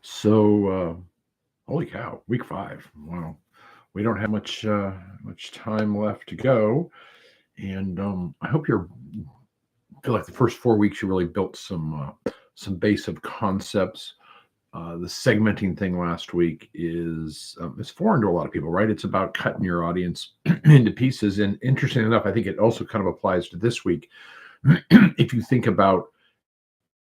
So, holy cow, week 5. Wow. We don't have much time left to go, and I hope you feel like the first 4 weeks you really built some basic concepts. The segmenting thing last week is foreign to a lot of people, right? It's about cutting your audience into pieces, and interesting enough, I think it also kind of applies to this week. If you think about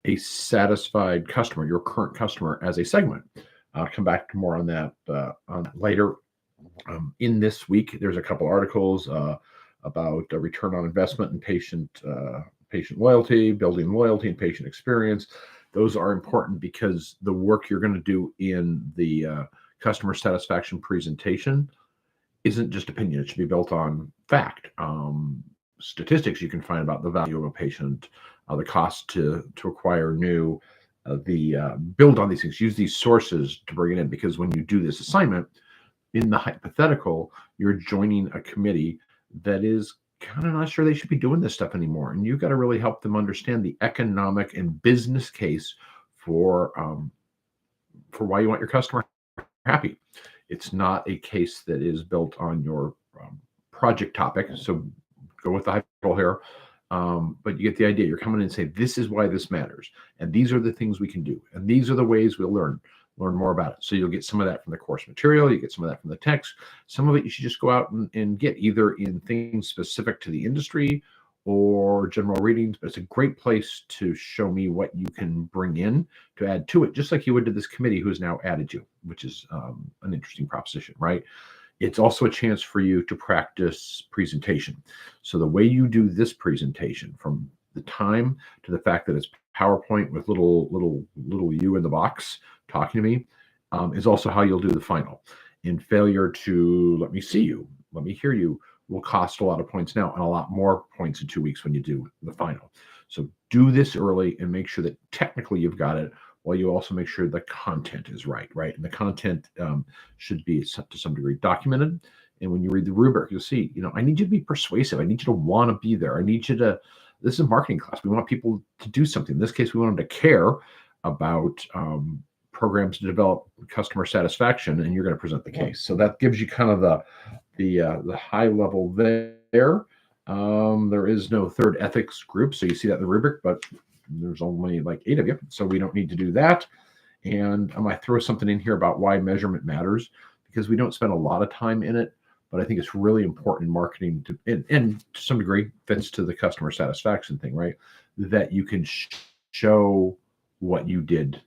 a satisfied customer, your current customer, as a segment. I'll come back to more on that later. In this week, there's a couple articles about return on investment and patient loyalty, building loyalty and patient experience. Those are important because the work you're going to do in the customer satisfaction presentation isn't just opinion. It should be built on fact. Statistics you can find about the value of a patient, the cost to acquire new, build on these things, use these sources to bring it in. Because when you do this assignment, in the hypothetical, you're joining a committee that is kind of not sure they should be doing this stuff anymore. And you've got to really help them understand the economic and business case for why you want your customer happy. It's not a case that is built on your project topic. So go with the hypothetical here. But you get the idea. You're coming in and say, this is why this matters. And these are the things we can do. And these are the ways we'll learn more about it. So you'll get some of that from the course material. You get some of that from the text. Some of it you should just go out and get either in things specific to the industry or general readings. But it's a great place to show me what you can bring in to add to it, just like you would to this committee who's now added you, which is an interesting proposition, right? It's also a chance for you to practice presentation. So the way you do this presentation, from the time to the fact that it's PowerPoint with little you in the box talking to me, is also how you'll do the final. And failure to let me see you, let me hear you, will cost a lot of points now and a lot more points in 2 weeks when you do the final. So do this early and make sure that technically you've got it, while you also make sure the content is right? And the content should be to some degree documented. And when you read the rubric, you'll see, I need you to be persuasive. I need you to want to be there. I need you to, this is a marketing class. We want people to do something. In this case, we want them to care about programs to develop customer satisfaction, and you're going to present the case. So that gives you kind of the high level there. There is no third ethics group, so you see that in the rubric, but there's only like 8 of you, so we don't need to do that. And I might throw something in here about why measurement matters, because we don't spend a lot of time in it, but I think it's really important in marketing and to some degree fits to the customer satisfaction thing, right? That you can show what you did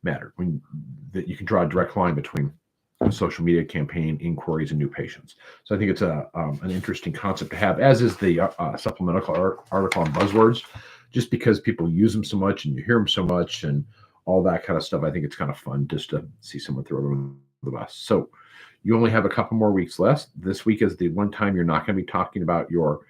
matter, that you can draw a direct line between a social media campaign, inquiries, and new patients. So I think it's an interesting concept to have, as is the supplemental article on buzzwords. Just because people use them so much and you hear them so much and all that kind of stuff, I think it's kind of fun just to see someone throw it on the bus. So you only have a couple more weeks left. This week is the one time you're not going to be talking about your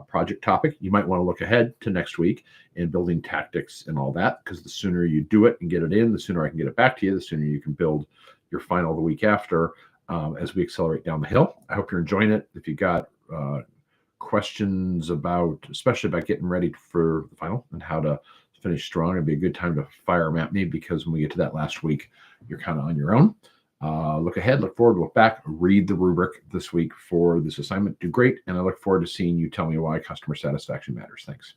project topic. You might want to look ahead to next week and building tactics and all that, because the sooner you do it and get it in, the sooner I can get it back to you, the sooner you can build your final the week after as we accelerate down the hill. I hope you're enjoying it. If you got questions especially about getting ready for the final and how to finish strong, it'd be a good time to fire them at me, because when we get to that last week, you're kind of on your own. Look ahead, look forward, look back, read the rubric this week for this assignment. Do great, and I look forward to seeing you tell me why customer satisfaction matters. Thanks.